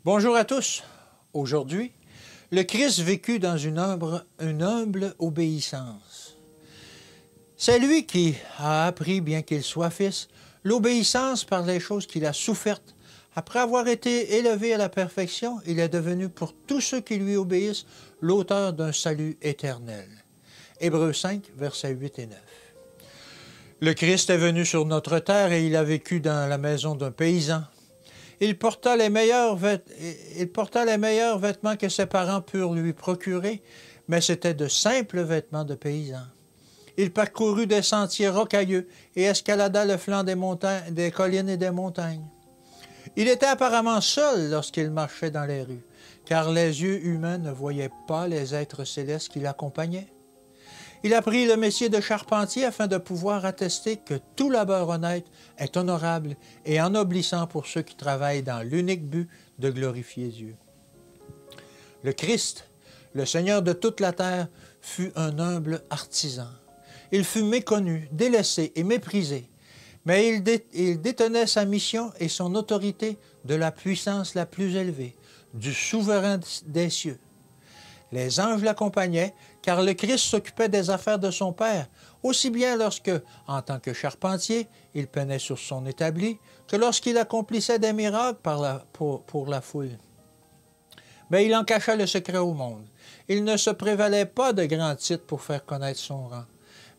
Bonjour à tous. Aujourd'hui, le Christ vécut dans une humble obéissance. C'est lui qui a appris, bien qu'il soit fils, l'obéissance par les choses qu'il a souffertes. Après avoir été élevé à la perfection, il est devenu pour tous ceux qui lui obéissent l'auteur d'un salut éternel. Hébreux 5, versets 8 et 9. Le Christ est venu sur notre terre et il a vécu dans la maison d'un paysan. Il porta les meilleurs vêtements que ses parents purent lui procurer, mais c'étaient de simples vêtements de paysan. Il parcourut des sentiers rocailleux et escalada le flanc des collines et des montagnes. Il était apparemment seul lorsqu'il marchait dans les rues, car les yeux humains ne voyaient pas les êtres célestes qui l'accompagnaient. Il apprit le métier de charpentier afin de pouvoir attester que tout labeur honnête est honorable et ennoblissant pour ceux qui travaillent dans l'unique but de glorifier Dieu. Le Christ, le Seigneur de toute la terre, fut un humble artisan. Il fut méconnu, délaissé et méprisé, mais il détenait sa mission et son autorité de la puissance la plus élevée, du souverain des cieux. Les anges l'accompagnaient, car le Christ s'occupait des affaires de son Père, aussi bien lorsque, en tant que charpentier, il peinait sur son établi, que lorsqu'il accomplissait des miracles pour la foule. Mais il en cacha le secret au monde. Il ne se prévalait pas de grands titres pour faire connaître son rang.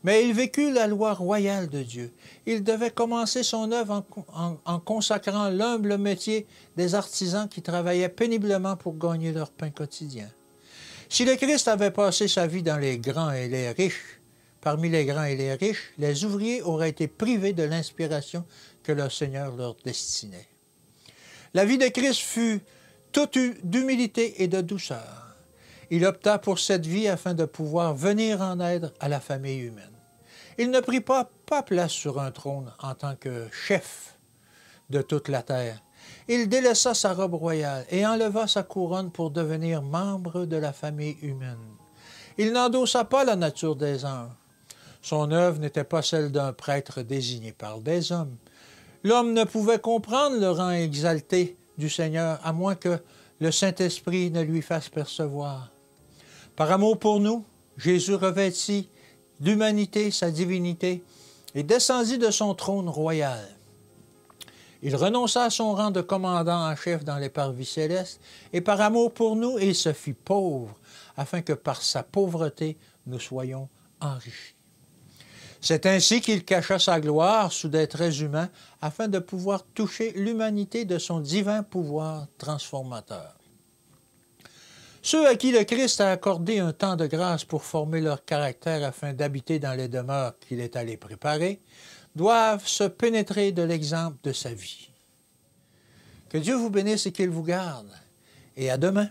Mais il vécut la loi royale de Dieu. Il devait commencer son œuvre en consacrant l'humble métier des artisans qui travaillaient péniblement pour gagner leur pain quotidien. Si le Christ avait passé sa vie dans les grands et les riches, parmi les grands et les riches, les ouvriers auraient été privés de l'inspiration que leur Seigneur leur destinait. La vie de Christ fut toute d'humilité et de douceur. Il opta pour cette vie afin de pouvoir venir en aide à la famille humaine. Il ne prit pas place sur un trône en tant que chef de toute la terre. Il délaissa sa robe royale et enleva sa couronne pour devenir membre de la famille humaine. Il n'endossa pas la nature des anges. Son œuvre n'était pas celle d'un prêtre désigné par des hommes. L'homme ne pouvait comprendre le rang exalté du Seigneur à moins que le Saint-Esprit ne lui fasse percevoir. Par amour pour nous, Jésus revêtit d'humanité sa divinité et descendit de son trône royal. Il renonça à son rang de commandant en chef dans les parvis célestes, et par amour pour nous, il se fit pauvre, afin que par sa pauvreté, nous soyons enrichis. C'est ainsi qu'il cacha sa gloire sous des traits humains, afin de pouvoir toucher l'humanité de son divin pouvoir transformateur. Ceux à qui le Christ a accordé un temps de grâce pour former leur caractère afin d'habiter dans les demeures qu'il est allé préparer, doivent se pénétrer de l'exemple de sa vie. Que Dieu vous bénisse et qu'il vous garde. Et à demain.